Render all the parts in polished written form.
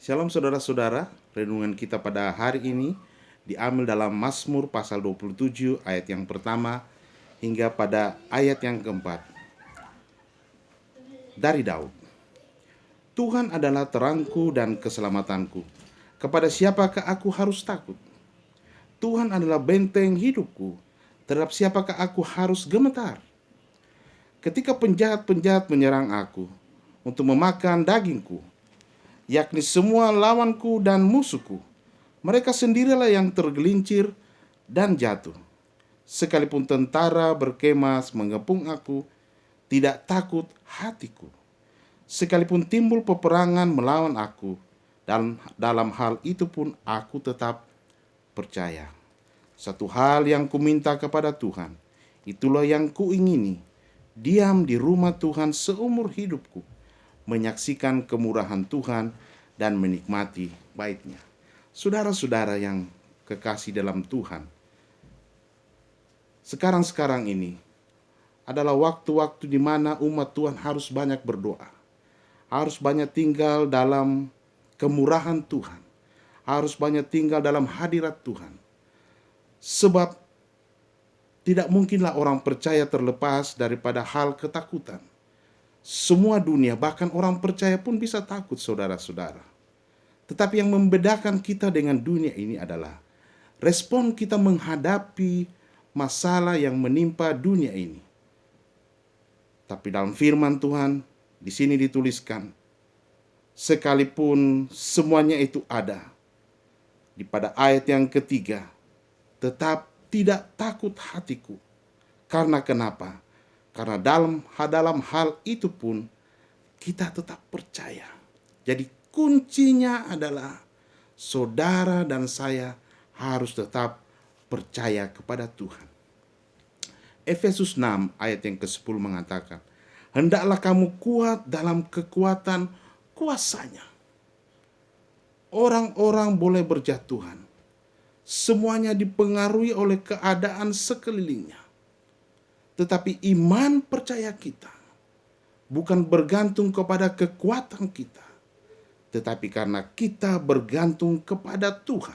Shalom saudara-saudara, renungan kita pada hari ini diambil dalam Mazmur pasal 27 ayat yang pertama hingga pada ayat yang keempat. Dari Daud. Tuhan adalah terangku dan keselamatanku. Kepada siapakah aku harus takut? Tuhan adalah benteng hidupku. Terhadap siapakah aku harus gemetar? Ketika penjahat-penjahat menyerang aku untuk memakan dagingku, yakni semua lawanku dan musuhku, mereka sendirilah yang tergelincir dan jatuh. Sekalipun tentara berkemas mengepung aku, tidak takut hatiku. Sekalipun timbul peperangan melawan aku, dan dalam hal itu pun aku tetap percaya. Satu hal yang kuminta kepada Tuhan, itulah yang kuingini, diam di rumah Tuhan seumur hidupku, menyaksikan kemurahan Tuhan dan menikmati baiknya. Saudara-saudara yang kekasih dalam Tuhan, sekarang ini adalah waktu-waktu di mana umat Tuhan harus banyak berdoa, harus banyak tinggal dalam kemurahan Tuhan, harus banyak tinggal dalam hadirat Tuhan. Sebab tidak mungkinlah orang percaya terlepas daripada hal ketakutan. Semua dunia, bahkan orang percaya pun bisa takut, saudara-saudara. Tetapi yang membedakan kita dengan dunia ini adalah respon kita menghadapi masalah yang menimpa dunia ini. Tapi dalam firman Tuhan, di sini dituliskan, sekalipun semuanya itu ada, pada ayat yang ketiga, tetap tidak takut hatiku. Karena kenapa? Karena dalam hal itu pun kita tetap percaya. Jadi kuncinya adalah saudara dan saya harus tetap percaya kepada Tuhan. Efesus 6 ayat yang ke-10 mengatakan, hendaklah kamu kuat dalam kekuatan kuasanya. Orang-orang boleh berjatuhan. Semuanya dipengaruhi oleh keadaan sekelilingnya. Tetapi iman percaya kita bukan bergantung kepada kekuatan kita, tetapi karena kita bergantung kepada Tuhan,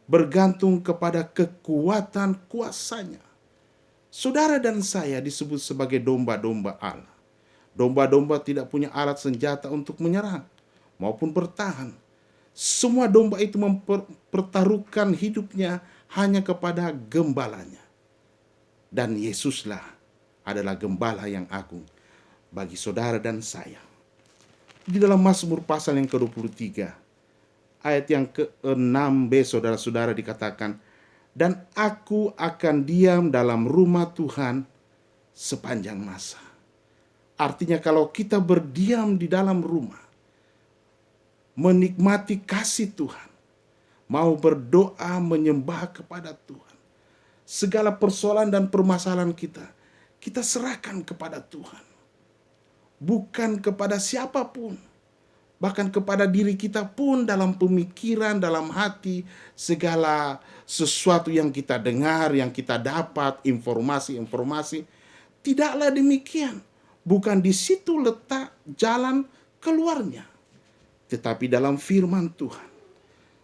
bergantung kepada kekuatan kuasanya. Saudara dan saya disebut sebagai domba-domba Allah. Domba-domba tidak punya alat senjata untuk menyerang maupun bertahan. Semua domba itu mempertaruhkan hidupnya hanya kepada gembalanya. Dan Yesuslah adalah gembala yang agung bagi saudara dan saya. Di dalam Mazmur pasal yang ke-23, ayat yang ke-6b, saudara-saudara, dikatakan, dan aku akan diam dalam rumah Tuhan sepanjang masa. Artinya kalau kita berdiam di dalam rumah, menikmati kasih Tuhan, mau berdoa menyembah kepada Tuhan, segala persoalan dan permasalahan kita serahkan kepada Tuhan. Bukan kepada siapapun, bahkan kepada diri kita pun dalam pemikiran, dalam hati, segala sesuatu yang kita dengar, yang kita dapat, informasi-informasi. Tidaklah demikian. Bukan di situ letak jalan keluarnya. Tetapi dalam firman Tuhan.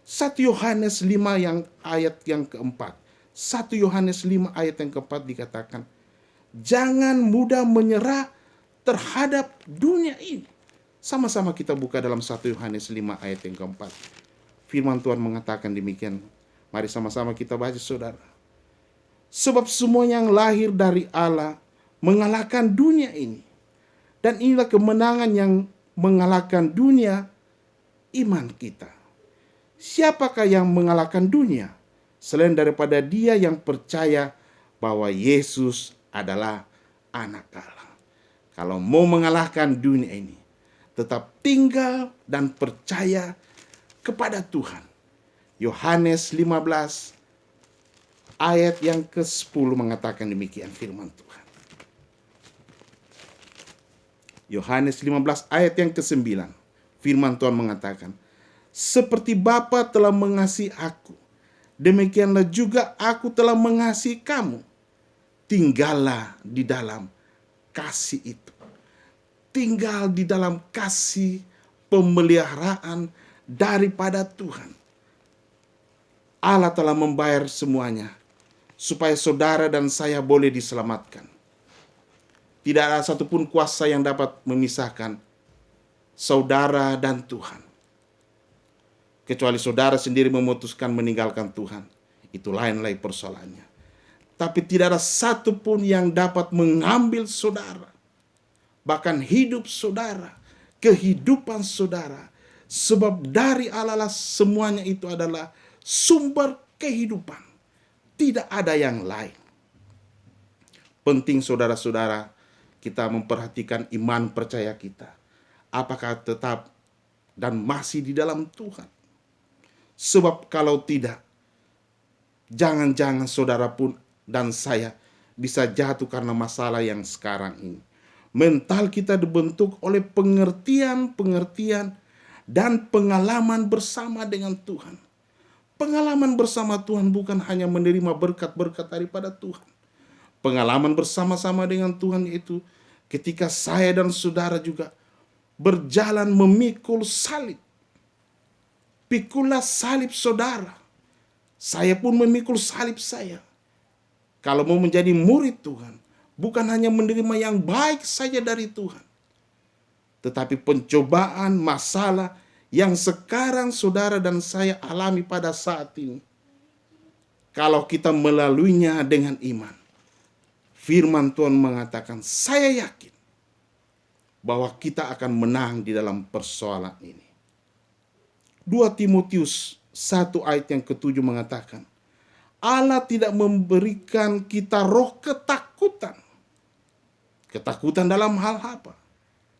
1 Yohanes 5 ayat yang keempat. 1 Yohanes 5 ayat yang keempat dikatakan, jangan mudah menyerah terhadap dunia ini. Sama-sama kita buka dalam 1 Yohanes 5 ayat yang keempat. Firman Tuhan mengatakan demikian. Mari sama-sama kita baca, saudara. Sebab semua yang lahir dari Allah mengalahkan dunia ini. Dan inilah kemenangan yang mengalahkan dunia, iman kita. Siapakah yang mengalahkan dunia? Selain daripada dia yang percaya bahwa Yesus adalah anak Allah. Kalau mau mengalahkan dunia ini, tetap tinggal dan percaya kepada Tuhan. Yohanes 15 ayat yang ke-10 mengatakan demikian firman Tuhan. Yohanes 15 ayat yang ke-9. Firman Tuhan mengatakan, seperti Bapa telah mengasihi aku, demikianlah juga aku telah mengasihi kamu. Tinggallah di dalam kasih itu. Tinggal di dalam kasih pemeliharaan daripada Tuhan. Allah telah membayar semuanya supaya saudara dan saya boleh diselamatkan. Tidak ada satupun kuasa yang dapat memisahkan saudara dan Tuhan. Kecuali saudara sendiri memutuskan meninggalkan Tuhan. Itu lain lagi persoalannya. Tapi tidak ada satupun yang dapat mengambil saudara. Bahkan hidup saudara, kehidupan saudara. Sebab dari Allah lah semuanya itu adalah sumber kehidupan. Tidak ada yang lain. Penting saudara-saudara, kita memperhatikan iman percaya kita. Apakah tetap dan masih di dalam Tuhan? Sebab kalau tidak, jangan-jangan saudara pun dan saya bisa jatuh karena masalah yang sekarang ini. Mental kita dibentuk oleh pengertian-pengertian dan pengalaman bersama dengan Tuhan. Pengalaman bersama Tuhan bukan hanya menerima berkat-berkat daripada Tuhan. Pengalaman bersama-sama dengan Tuhan itu ketika saya dan saudara juga berjalan memikul salib. Pikulah salib saudara. Saya pun memikul salib saya. Kalau mau menjadi murid Tuhan, bukan hanya menerima yang baik saja dari Tuhan, tetapi pencobaan, masalah yang sekarang saudara dan saya alami pada saat ini. Kalau kita melaluinya dengan iman, firman Tuhan mengatakan, saya yakin bahwa kita akan menang di dalam persoalan ini. 2 Timotius 1 ayat yang ke-7 mengatakan, Allah tidak memberikan kita roh ketakutan. Ketakutan dalam hal apa?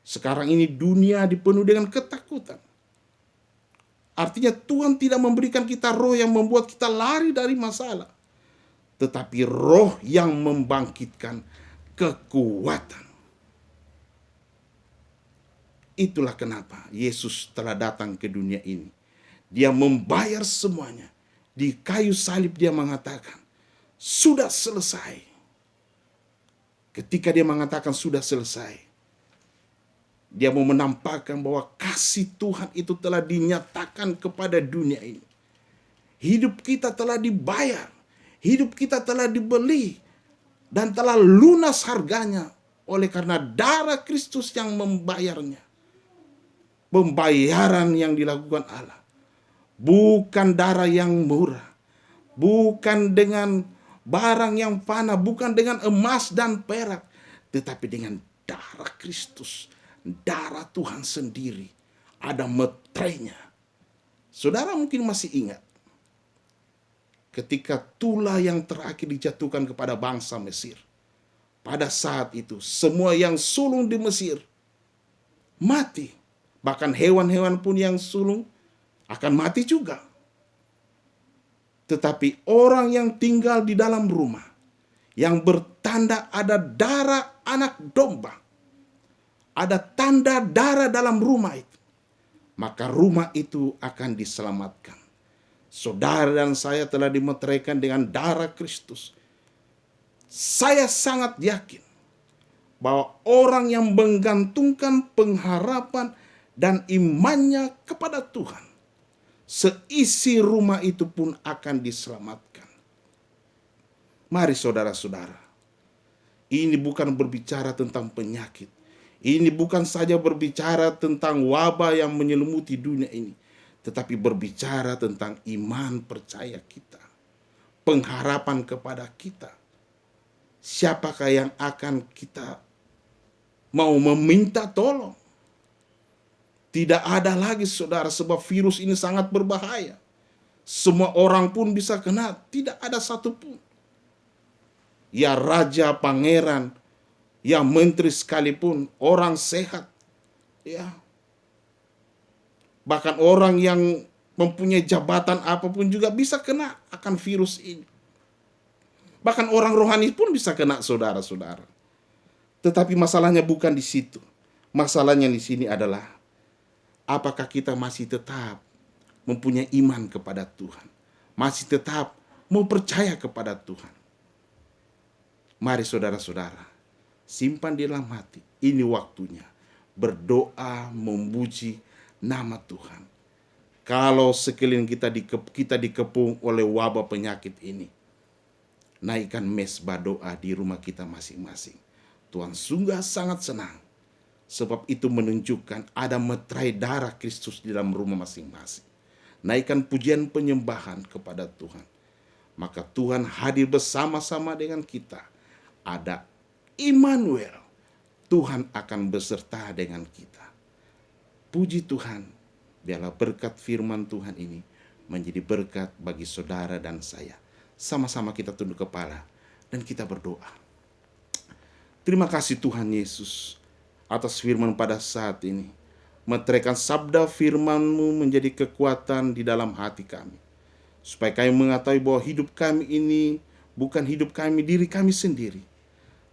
Sekarang ini dunia dipenuhi dengan ketakutan. Artinya Tuhan tidak memberikan kita roh yang membuat kita lari dari masalah. Tetapi roh yang membangkitkan kekuatan. Itulah kenapa Yesus telah datang ke dunia ini. Dia membayar semuanya. Di kayu salib dia mengatakan, sudah selesai. Ketika dia mengatakan sudah selesai, dia mau menampakkan bahwa kasih Tuhan itu telah dinyatakan kepada dunia ini. Hidup kita telah dibayar. Hidup kita telah dibeli. Dan telah lunas harganya. Oleh karena darah Kristus yang membayarnya. Pembayaran yang dilakukan Allah. Bukan darah yang murah. Bukan dengan barang yang fana. Bukan dengan emas dan perak. Tetapi dengan darah Kristus. Darah Tuhan sendiri. Ada meterainya. Saudara mungkin masih ingat. Ketika tulah yang terakhir dijatuhkan kepada bangsa Mesir. Pada saat itu semua yang sulung di Mesir mati. Bahkan hewan-hewan pun yang sulung akan mati juga. Tetapi orang yang tinggal di dalam rumah, yang bertanda ada darah anak domba, ada tanda darah dalam rumah itu, maka rumah itu akan diselamatkan. Saudara dan saya telah dimeteraikan dengan darah Kristus. Saya sangat yakin bahwa orang yang menggantungkan pengharapan dan imannya kepada Tuhan, seisi rumah itu pun akan diselamatkan. Mari saudara-saudara, ini bukan berbicara tentang penyakit. Ini bukan saja berbicara tentang wabah yang menyelimuti dunia ini, tetapi berbicara tentang iman percaya kita, pengharapan kepada kita. Siapakah yang akan kita mau meminta tolong? Tidak ada lagi saudara, sebab virus ini sangat berbahaya. Semua orang pun bisa kena, tidak ada satupun. Ya raja, pangeran, ya menteri sekalipun, orang sehat, ya. Bahkan orang yang mempunyai jabatan apapun juga bisa kena akan virus ini. Bahkan orang rohani pun bisa kena saudara-saudara. Tetapi masalahnya bukan di situ. Masalahnya di sini adalah apakah kita masih tetap mempunyai iman kepada Tuhan? Masih tetap mau percaya kepada Tuhan? Mari saudara-saudara, simpan di dalam hati. Ini waktunya berdoa, memuji nama Tuhan. Kalau sekeliling kita dikepung oleh wabah penyakit ini, naikkan mesbah doa di rumah kita masing-masing. Tuhan sungguh sangat senang, sebab itu menunjukkan ada meterai darah Kristus di dalam rumah masing-masing. Naikkan pujian penyembahan kepada Tuhan. Maka Tuhan hadir bersama-sama dengan kita. Ada Immanuel. Tuhan akan beserta dengan kita. Puji Tuhan. Biarlah berkat firman Tuhan ini menjadi berkat bagi saudara dan saya. Sama-sama kita tunduk kepala dan kita berdoa. Terima kasih Tuhan Yesus atas firman pada saat ini. Meteraikan sabda firman-Mu menjadi kekuatan di dalam hati kami. Supaya kami mengetahui bahwa hidup kami ini bukan hidup kami, diri kami sendiri.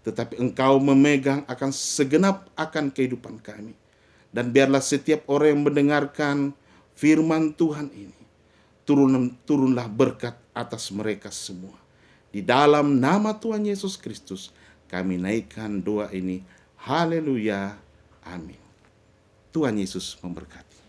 Tetapi Engkau memegang akan segenap akan kehidupan kami. Dan biarlah setiap orang yang mendengarkan firman Tuhan ini, turunlah berkat atas mereka semua. Di dalam nama Tuhan Yesus Kristus, kami naikkan doa ini. Haleluya. Amin. Tuhan Yesus memberkati.